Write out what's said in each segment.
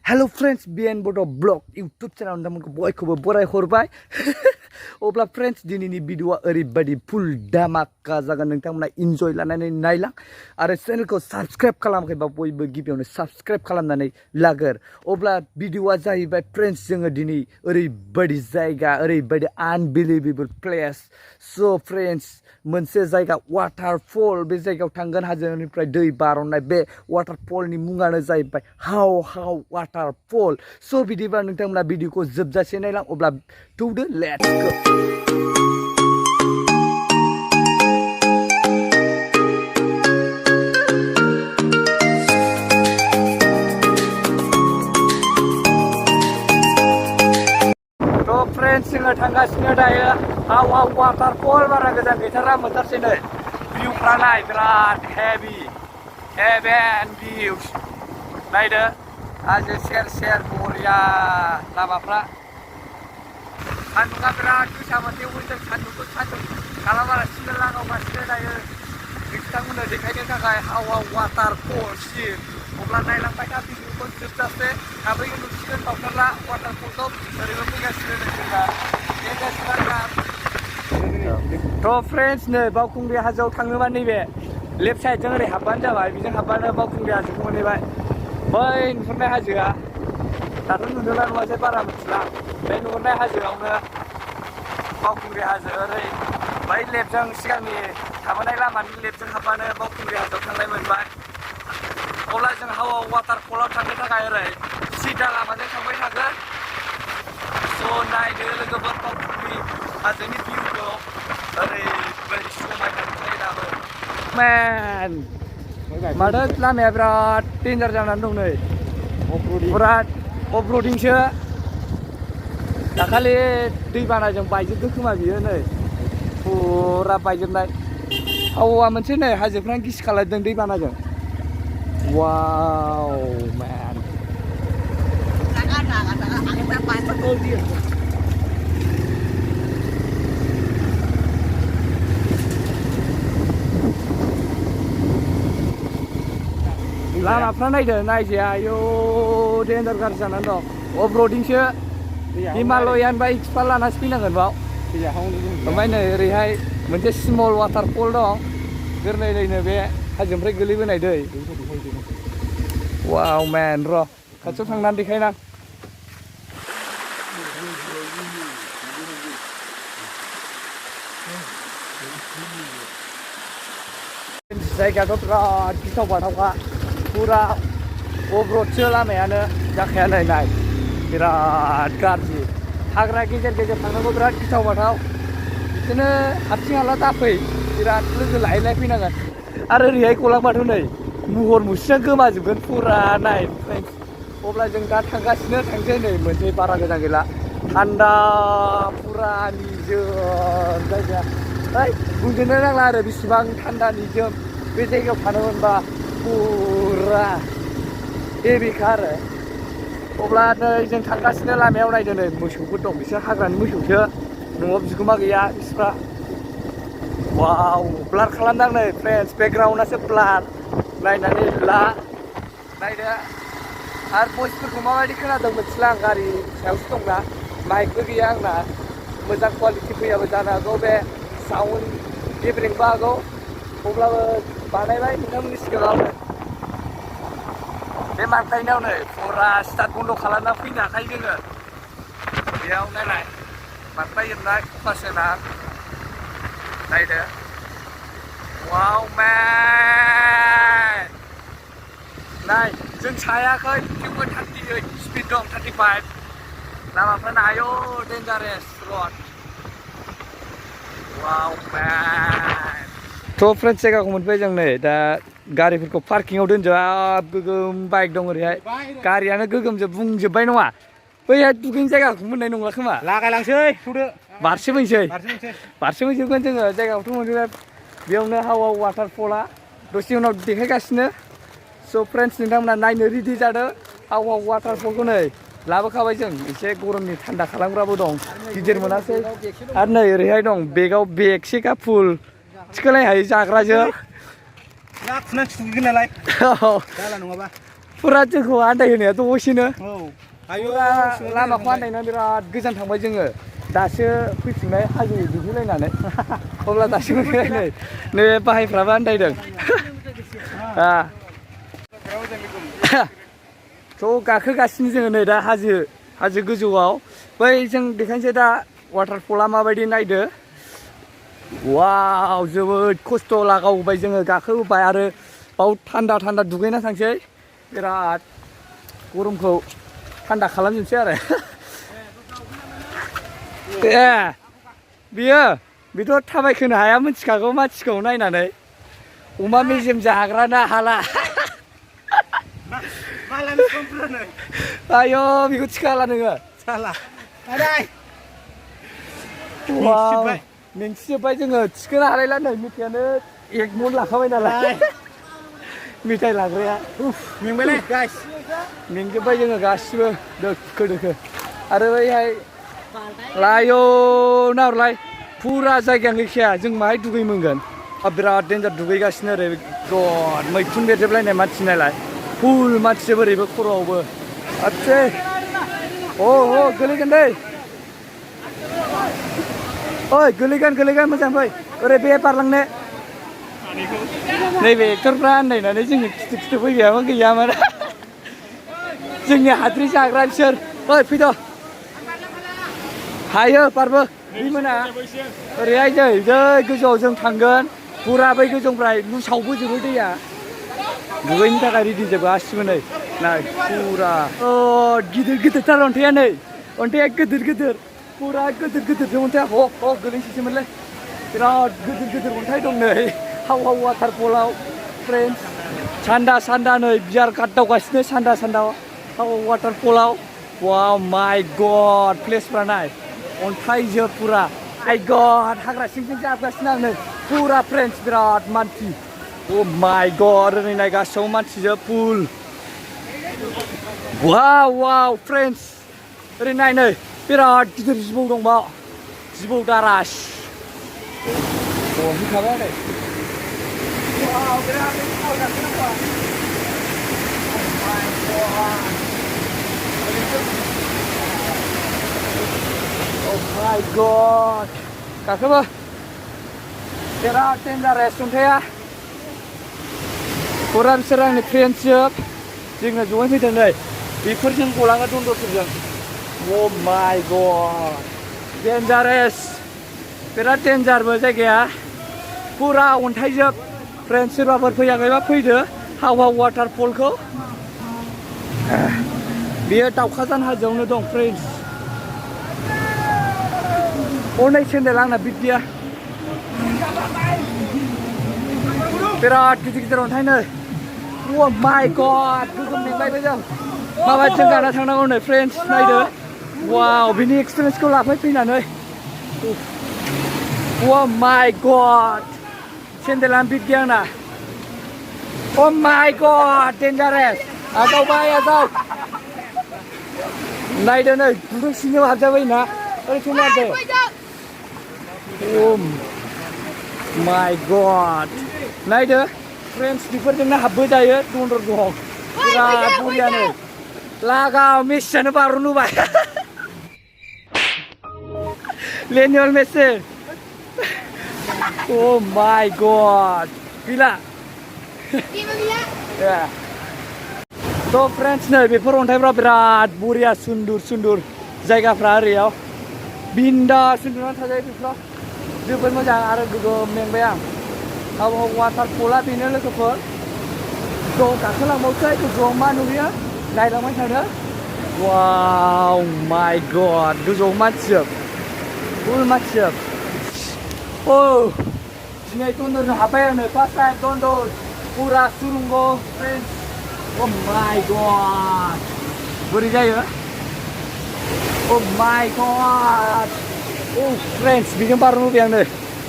Hello friends, BN Bodo blog YouTube channel नोंथांमोनखौ बयखौबो बराय हरबाय अब्ला फ्रेंड्स दिनैनि भिडिअआ ओरैबायदि फुल धामाका जागोन नोंथांमोना इन्जय लानानै नायलां आरो चेनेलखौ साबस्क्राइब खालामाखैबा बयबो गिबियावनो साबस्क्राइब खालामनानै लागोर अब्ला भिडिअआ जाहैबाय फ्रेंड्स जोङो दिनै ओरैबायदि जायगा ओरैबायदि आनबिलिभेबल प्लेस सो फ्रेंड्स मोनसे जायगा वाटारफल बे जायगायाव थांगोन हाजोनिफ्राय दै बारनाय बे वाटारफलनि मुङानो जाहैबाय हाव वाटारफल सो बिदिबा नोंथांमोना भिडिअखौ जोबजासे नायलां अब्ला थौदो लेट्स गो फ्रेंड्स जोङो थांगासिनो दायो हाव वाटारफल बारा गोजान गैथारा मोनथारसैनै भिउफ्रा नाय बिराद हेभेन भिउस नायदो हाजो सेर बरिया लामाफ्रा सान्दुंआ बिराद गोसामोन थेवबो जों सान्दुंखौ सान्दुं खालामालासिनो लागावगासिनो दायो नोंथांमोननो देखायनो थाखाय हाव वाटारफलसिम अब्ला नायलांबाय था भिडिअखौ जोबजासे थाबैनो नुसिगोन बावथारला वाटारफलखौ ओरैबो फैगासिनो नोंसोरना थ' फ्रेन्ड्स नै बावखुंग्रि हाजोआव थाङोबा नैबे लेफ्ट साइडजों ओरै हाबबानो जाबाय बेजों हाबबानो बावखुंग्रि हाजोखौ मोनहैबाय बै नुहुरनाय हाजोआ दाथ' नुदोंना नुवासै बारा मिथिला बे नुहुरनाय हाजोआवनो बावखुंग्रि हाजो ओरै बै लेफ्टजों सिगांनि थाबोनाय लामानि लेफ्टजों हाबबानो बावखुंग्रि हाजोआव थांनाय मोनबाय अब्ला जों हाव वाटारफलाव थांनो थाखाय ओरै सिदा लामाजों थांबाय थागोन स' नायदो लोगोफोर बावखुंग्रि हाजोनि भिउखौ ओरैबायदि समायना नुथाय दाबो मेन माथो लामाया बिराद डेन्जार जानानै दं नै फुरा अफर'डिंसो दाखालि दैबानाजों बायजोबदों खोमा बियो नै फुरा बायजोबनाय हावा मोनसे नै हाजोफ्रानो गिसि खालायदों दैबानाजों वाव मेन लामाफ्रा नायदो नायजाया आयौ डेन्जार गाज्रि जानानै दं अफर'डिंसो हिमालयान बा एक्सपार्ट लानासो फैनांगोन बाव ओमफ्राय नै ओरैहाय मोनसे स्मल वाटारफल दं गोरलैनो बे हाजोनिफ्राय गोलैबोनाय दै वाव मेन र' खाथियाव थांनानै देखायनां जायगायाथ' बिराद गिथाव बाथावखा फुरा अफर'डसो लामायानो जाखाया नै नाय बिराद गाज्रि हाग्रा गेजेर थांनांगौ बिराद गिथाव बाथाव बिदिनो हारसिं हाला दाफै बिराद लोगो लायै फैनांगोन आरो ओरैहाय गलांबाथ' नै महर मुस्रिया गोमाजोबगोन फुरा नाय अब्ला जों दा थांसै नै मोनसे बारा गोजान गैला थान्दा फुरा निजोम जायगाया ओइ बुंजोबनो नांला आरो बेसेबां थान्दा निजोम बे जायगायाव थानो मोनबा फुरा हेभिखा आरो अब्ला नै जों थांगासिनो लामायाव नायदो नै मोसौफोर दं बिसोर हाग्रानि मोसौसो न'आव बिगोमा गैया बिसोरहा वाव ब्लार खालामदां नै फ्रेन्ड्स बेकग्राउन्डआसो ब्लार नायनानै ला नायदो आरो भइसफोरखौ माबायदि खोनादों मिथिला आं गारि सायावसो दंना माइकबो गैया आंना मोजां कुवालिटि फैयाबो जानो हागौ बे साउन्ड गेब्रेंबो हागौ अब्लाबो बानायबाय नोंथांमोननि सिगाङावनो बे मानखायनायाव नै फुरा स्टार्ट बन्द' खालामना फैनो हाखायो जोङो बेयाव नायलाय मानखायोना फकासना नायदो वाव मेन नाय जों सायाखै थेवबो 38 स्पिड दं 35 लामाफ्रानो आयौ डेन्जारेस रड वाव मेन थ' फ्रेन्ड्स जायगाखौ मोनबाय जों नै दा गारिफोरखौ पार्किंआव दोनजोब गोगोम बाइक दं ओरैहाय गारियानो गोगोमजोब बुंजोबबाय नङा बैहाय दुगैनो जायगाखौ मोननाय नंला खोमा लागायलांसै थौदो बारसोमहैजोबगोन जोङो जायगाखौथ' मोनबाय बेयावनो हाव वाटारफला दसे उनाव देखायगासिनो स' फ्रेन्ड्स नोंथांमोना नायनो रेडि जादों हाव वाटारफलखौ नै लाबोखाबाय जों एसे गरमनि थान्दा खालामग्राबो दं गिदिर मोनासै आरो नै ओरैहाय दं बेगाव बेगसेखा फुल थिखोलाय हायो जाग्राजों ना खुना थुगोन नालाय जाला नङाबा फुरा जोंखौ आन्दाय होनाया दसेनो लामाखौ आन्दायनानै बिराद गोजान थांबाय जोङो दासो फैफिननाय हाजो दुगैलायनानै अब्ला दासो फैफिननाय नै बाहायफ्राबो आन्दायदों थ' गाखोगासिनो जोङो नै दा हाजो गोजौआव बै जों देखायनोसै दा वाटारफला माबायदि नायदो वाव जोबोद खस्थ' लागावबाय जोङो गाखोबोबाय आरो बाव थान्दा दुगैना थांसै बिराद गरमखौ थान्दा खालामजोबसै आरो बेथ' थाबायखोनो हाया मिथिखागौ मानसिखौ नायनानै अमा मेजेम जाग्राना हाला आयौ बेखौ थिखाला नोङो मेंसिजोब्बाय जोङो थिखोनो हालायला नै मेथाइयानो 1 मन लाखाबाय नालाय मेथाइ लाग्राया मेंबायलै गाइस मेंजोब्बाय जोङो गासिबो दोखो आरो बैहाय लायौ नाहरलाय फुरा जायगायानो गैखाया जों माहाय दुगै मोनगोन बिराद देन्जार दुगैगासिनो ओरै गद मैखुन बेरजोबलायनाय मानसि नालाय फुल मानसिजों ओरैबो खर'आवबो आदसे गोलैगोन दै ओइ गोलैगोन मोजां फै ओरै बे बारलांनो नैबे एक्टरफ्रा आन्दायनानै जोङो खिथु फैबायामोन गैयामोन जोंनि हाद्रि जाग्रा बिसोर ओइ फैद' हायो बारबो मोना ओरैहाय जै गोजौआव जों थांगोन फुरा बै गोजौनिफ्राय लुसावबोजोबो दैया दुगैनो थाखाय रेडि जोब गासिबो नै नाय फुरा गिदिरथार अन्थाइया नै अन्थाइया गिदिर फुरा गिदिर अन्थाइया गोलैनोसैमोनलै बिराद गिदिर अन्थाइ दं नै हाव वाटारफलाव फ्रेन्ड्स सान्दा नै बियार गादावगासिनो सान्दा हाव वाटारफलाव वाव माय गड प्लेसफ्रा नाय अन्थाइजोब फुरा माय गड हाग्रा सिं जाबगासिनो आं नै फुरा फ्रेन्ड्स बिराद मानसि माय गड ओरै नाय गासैयाव मानसिजोब फुल वाव फ्रेन्ड्स ओरै नाय नै बिराद गिदिर जिबौ दंबा जिबौ दारास होखाबाय नै बिराद my god गाखोबो बिराद डेन्जारेस अन्थाइया फुरा बिसोर आंनि फ्रेन्डसजोब जोङो ज'यै फैदों नै बेफोरजों गलाङो दन्दरफोरजों माय गड डेन्जारेस बिराद डेन्जारबो जायगाया फुरा अन्थाइजोब फ्रेन्ड्स सोरबाफोर फैयाखैबा फैदो हाव वाटारफलखौ बेयो दाउखाजान हाजोआवनो दं फ्रेन्ड्स हनै सेन्देल आंना बिदिया बिराद गिदिर अन्थाइ नै माय गड गोगोम मेंबायबो जों माबाजों गाना थांनांगौ नै फ्रेन्ड्स नायदो वाव बिनि एक्सपिरियेन्सखौ फैनानै माय गड सेन्देलानो बिदि आंना माय गड डेन्जारेस आजावबाय नायदो नै गुदुं सिङाव हाबजाबाय ना ओरै नायदो माय गड नायदो फ्रेन्ड्स बेफोरजोंनो हाबबो जायो दन्दर दं बिराद बरियानो लागाव मेसियानो बारनो होबाय लियनेल मेसि माय गड गैला थ' फ्रेन्ड्स नै बेफोर अन्थाइफ्रा बिराद बरिया सुन्दुर जायगाफ्रा ओरैयाव बिन्दास उन्दुनानै थाजायो बेफोराव जोबोद मोजां आरो गोगोम मेंबाय आं हाव वाटारफला बेनो लोगोफोर ज' गाखोलांबावसै गोजौआव मा नुयो नायलांबाय थादो वाव माय गड गोजौआव मानसिजोब फुल मानसिजोब दिनै दन्दरजों हाब्बाय आङो फार्स्ट टाइम दन्दर फुरा सुरुंग फ्रेन्ड्स माय गड बोरै जायो माय गड फ्रेन्ड्स बेजों बारनो होबाय आंनो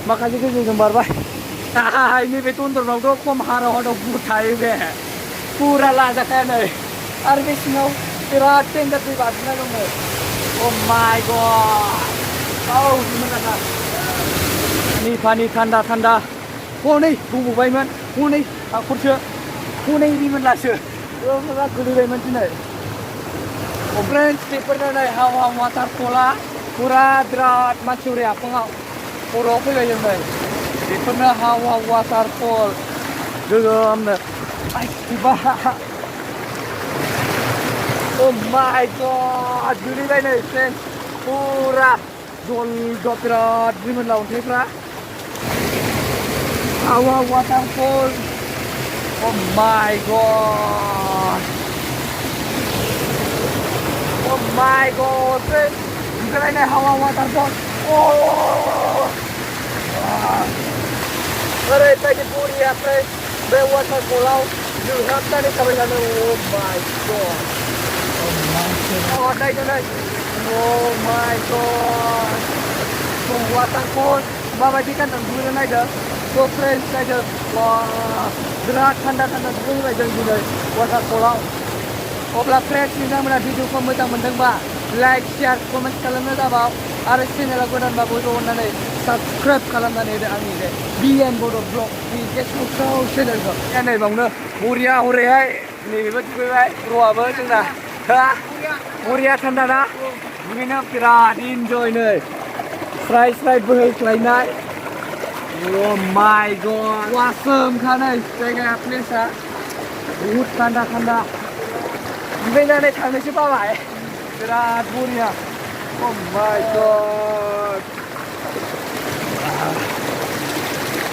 माखासे गोजौजों बारबाय नैबे दन्दरनावथ' खम हाराव बुट थायो बे फुरा लाजाखाया नै आरो बे सिङाव बिराद डेन्जार दै बारजुमनाय दं नै माय गड पानि थान्दा हनै बुंबोबायमोन हनै हाखरसो हनै रिमोनलासो गोलैबायमोन दिनै फ्रेंड्स बेफोरनो नै हावा वाटारफला पुरा बिराद मानसि हरै आफाङाव खर'आव फैबाय जों नै बेफोरनो हावा वाटारफल गोगोमनो आइबा ओ माय गड गोलैबाय नै फ्रेंड्स पुरा जल्द बिराद रिमोनला अन्थाइफ्रा हावा वाटारफल ओ माय गड Oh my god, friends! Look at how waterfall. Oh! Alright, thank you for the friends. The waterfall out. You have done it. Oh my god. Oh my god. Oh my god. So waterfall. Mama kan tenggelam aja. So friends aja. Wah, berat tanda-tanda tenggelam aja gini. Waterfall out. अब्ला friends नोंथांमोना भिडिअखौ मोजां मोनदोंबा like share comment खालामनो दाबाव आरो चेनेला गोदानबा बयबो अननानै subscribe खालामनानै होदो आंनि बे बिएन बड' ब्लगनि फेसबुकआव चेनेलखौ नै बावनो बरिया हरैहाय नैबेबो दुगैबाय र'आबो जोंना हा बरिया थान्दा ना दुगैनो बिराद इन्जय नै स्राय स्राय बोहैख्लायनाय अ माय गड वासोमखा नै जायगाया प्लेसआ बहुद थान्दा थान्दा दुगैनानै थांनोसो बाबाय बिराद बरिया अ माय गड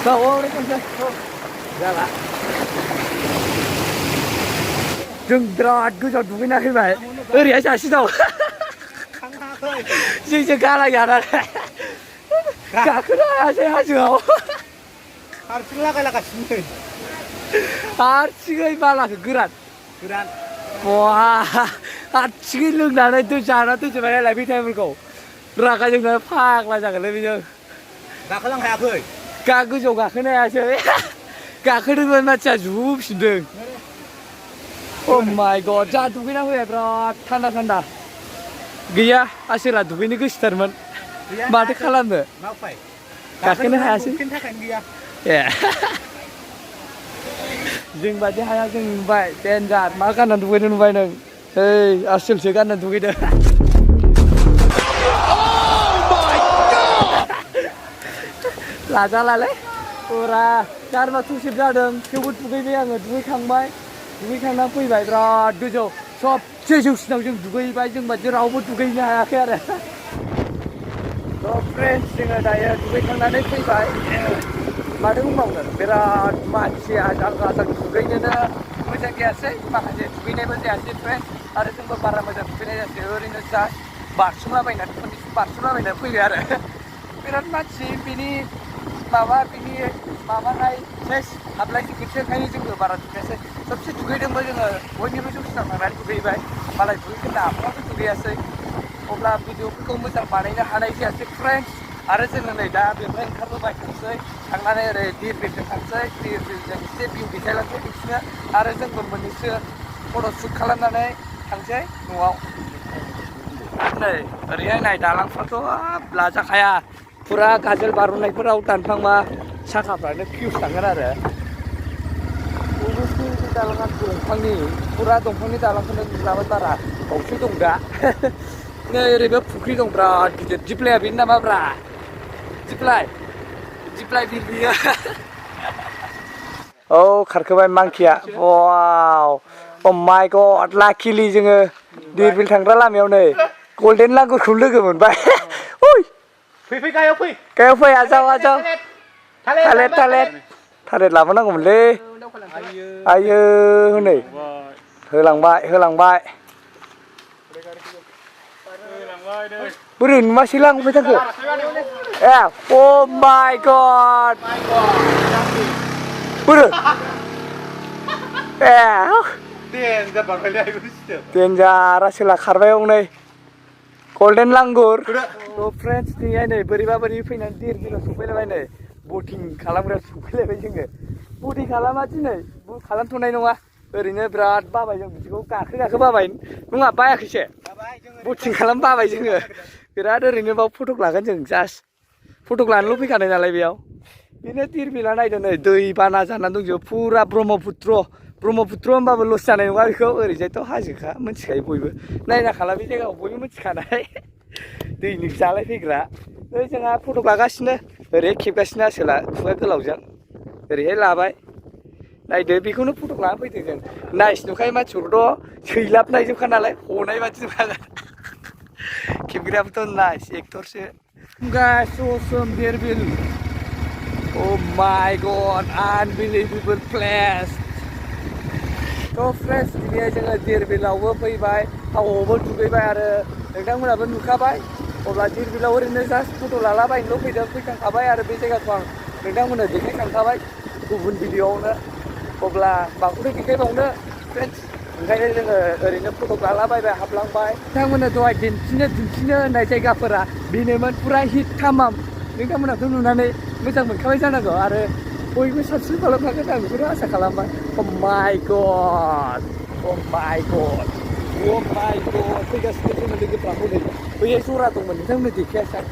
बावनो खनसे जाला जों बिराद गोजान दुगैना फैबाय ओरैहाय सासे दं जोंसो गालाया नालाय गाखोनो हायासै हाजोआव हारसिं लागायलागासिनो हारसिङै बालाखौ गोरान गोरान Wah, hasilnya lu nana itu cara itu sebenarnya lebih tebal kau. Raga juga pak lah jangan lebih jauh. Gak kelang kayak gue. Kagu juga kena aja. Kagu dengan macam jauh sedang. Oh my god, jatuh kena gue berat, tanda. Gaya, asyik tuh ini gue starman. Mati kalah deh. Ngapain? Kagu kena asyik. Mungkin tak kan dia. Ya. जों बादि हाया जों नुबाय देन्जार मा गाननानै दुगैदों नुबाय नों ओइ आसोलसो गाननानै दुगैदों लाजालालै फुरा गारमा थुसिब जादों थेवबो दुगैबाय आङो दुगैखांबाय दुगैखांनानै फैबाय बिराद गोजौ सबसे जौसिनाव जों दुगैबाय जों बादि रावबो दुगैनो हायाखै आरो थ' फ्रेन्ड्स जोङो दायो दुगैखांनानै फैबाय माथो बुंबावनो बिराद मानसिया आजां दुगैनोनो मोजां जायासै माखासे दुगैनायबो जायासै फ्रेन्ड्स आरो जोंबो बारा मोजां दुगैनाय जायासै ओरैनो जास्ट बारसोमलाबायनानै फैबाय आरो बिराद मानसि बिनि माबानाय सेस हाबलाय टिकेटसो ओंखायनो जोंबो बारा दुगैयासै सबसे दुगैदोंबो जोङो बयनिबो जौसिनाव थांनानै दुगैबाय मालाय दुगैगोनना आफाङाबो दुगैयासै अब्ला भिडिअफोरखौ मोजां बानायनो हानाय जायासै फ्रेन्ड्स आरो जोङो नै दा बेनिफ्राय ओंखारबोबाय थांसै थांनानै ओरै धिरबिलजों थांसै धिरबिलजों एसे भिउ देखायलांसै बिसोरनो आरो जोंबो मोननैसो फट' शुट खालामनानै थांसै न'आव नै ओरैहाय नाय दालांफ्राथ' लाजाखाया फुरा गाजोल बारनायफोराव दानफ्लांबा साखाफ्रानो फिउस थांगोन आरो दालाङा दंफांनि फुरा दंफांनि दालांखौनो नुलाबाय बारा बावसो दं दा नै ओरैबो फुख्रि दं बिराद गिदिर दिप्लाया बेनो नामाब्रा दिप्लाय बिल बियो औ खारखोबाय मांकिया वाव अ माय गड लाकिलि जोङो धिरबिल थांग्रा लामायाव नै गल्डेन लांगुरखौ लोगो मोनबाय फै गायाव फै आजाव थालेर लाबोनांगौमोनलै आयो हनै होलांबाय बोरै नुमासै लांबाय थाखो ए अ माय गड बोरो ए देन्जार आसोला खारबाय हनै गल्डेन लांगुर थ' फ्रेन्ड्स दिनैहाय नै बोरैबा फैनानै धिरबिलाव सफैलायबाय नै बटिं खालामग्रायाव सफैलायबाय जोङो बटिं खालामा दिनै खालामथ'नाय नङा ओरैनो बिराद बाबाय जों बिदिखौ गाखो बाबाय नङा बायाखैसो बटिं खालाम बाबाय जोङो बिराद ओरैनो बाव फटक लागोन जों जास्ट फटक लानोल' फैखानाय नालाय बेयाव बेनो धिरबिला नायदो नै दै बाना जानानै दंजोबो फुरा ब्रह्मपुत्र ब्रह्मपुत्र होनबाबो लस जानाय नङा बेखौ ओरैजायथ' हाजोखा मिथिखायो बयबो नायना खाला बे जायगायाव बयबो मिथिखानाय दैनि जालाय फैग्रा जोंहा फट' लागासिनो ओरै खेबगासिनो आसोला खुगा गोलावजों ओरैहाय लाबाय नायदो बेखौनो फट' लाना फैदों जों नाइस नुखायो मानसिफोरखौथ' सैलाबनायजोबखा नालाय हनाय बादि नुखागोन खेबग्रायाबोथ' नाइस एक्टरसो गाइस awesome देरबिल oh my god unbelievable place थ' फ्रेन्ड्स दिनै जोङो देरबिलावबो फैबाय थावआवबो दुगैबाय आरो नोंथांमोनाबो नुखाबाय अब्ला देरबिलाव ओरैनो जास्ट फट' लालाबायनोल' फैखांखाबाय आरो बे जायगाखौ आं नोंथांमोननो देखायखांखाबाय गुबुन भिडिअ'आवनो अब्ला माखौथो देखायबावनो फ्रेन्ड्स ओंखायनो जोङो ओरैनो फट' लालाबायबाय हाबलांबाय नोंथांमोननो दहाय दिन्थिनो होननाय जायगाफोरा बेनोमोन फुरा हिट थामाम नोंथांमोनाथ' नुनानै मोजां मोनखाबाय जानांगौ आरो बयबो साबसिन खालामखागोन आं बेखौनो आसा खालामबाय oh my god फैगासिनो जोङो लोगोफ्रा हनै बैहाय जरा दंमोन नोंथांमोननो देखायासै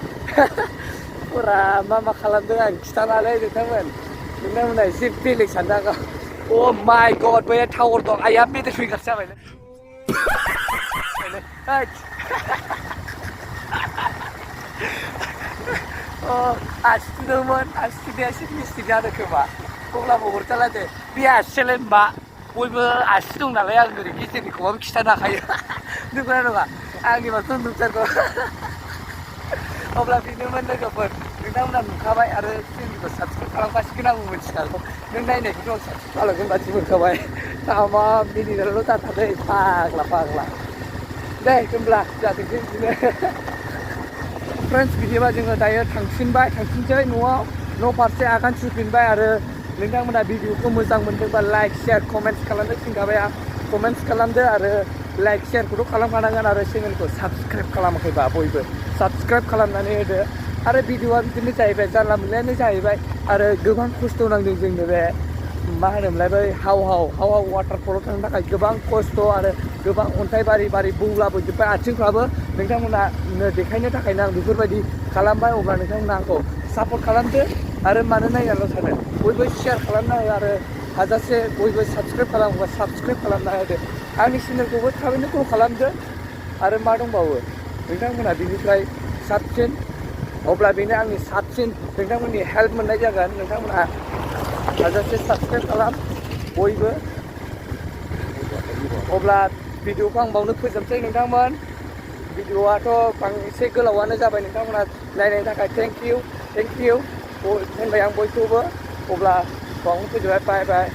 फुरा मा खालामदों आं खिथानानै नोंथांमोना एसे बेलेग साननांगौ oh my god बैहाय टावार दं आइया मेडेल फैगार जाबायलै आसि थुदोंमोन आसि थुनाया एसे मिस्टेक जादों खोमा अब्लाबो हरजाला दे बे आसियालाय मा बयबो आसि दं नालाय आं ओरै गेजेरनिखौबाबो खिथानो हाखायो नंगौना नङा आंनिबाथ' नुथारगौ अब्ला बेनोमोन लोगोफोर नोंथांमोना नुखाबाय आरो चेनेलखौ साबसक्राइब खालामगासिगोन आंबो मिथिखागौ नों नायनायखौथ' आं साबसक्राइब खालामगोन बादि मोनखाबाय थामा मिनिनानैल' दाथादै फाग्ला दे होनब्ला जाथोंसै बिदिनो फ्रेन्ड्स बिदिबा जोङो दायो थांफिनसै न'आव न' फारसे आगान सुरफिनबाय आरो नोंथांमोना भिडिअखौ मोजां मोनदोंबा लाइक शेयार कमेन्ट्स खालामनो थिनखाबाय आं कमेन्ट्स खालामदो आरो लाइक शेयारखौथ' खालामखानांगोन आरो चेनेलखौ साबसक्राइब खालामाखैबा बयबो साबसक्राइब खालामनानै होदो आरो भिडिअआ बिदिनो जाहैबाय जानला मोनलायानो जाहैबाय आरो गोबां खस्थ' नांदों जोंनो बे मा होनोमोनलाय बै हाव वाटारफलाव थांनो थाखाय गोबां खस्थ' आरो गोबां अन्थाइ बारि बौलाबोजोब्बाय आथिंफ्राबो नोंथांमोना देखायनो थाखायनो आं बेफोरबायदि खालामबाय अब्ला नोंथांमोना आंखौ सापर्ट खालामदो आरो मानो नायनानैल' थानो बयबो शेयार खालामना हो आरो हाजासे बयबो साबसक्राइब खालामोबा साबसक्राइब खालामना होदो आंनि चेनेलखौबो थाबैनो फल' खालामदो आरो मा दंबावो नोंथांमोना बिनिफ्राय साबसिन अब्ला बेनो आंनि साबसिन नोंथांमोननि हेल्प मोननाय जागोन नोंथांमोनहा हाजासे साबसक्राइब खालाम बयबो अब्ला भिडिअखौ आं बावनो फोजोबसै नोंथांमोन भिडिअआथ' एसे गोलावानो जाबाय नोंथांमोना नायनायनि थाखाय थेंक इउ होनबाय आं बयखौबो अब्ला बावनो फोजोबबाय बाय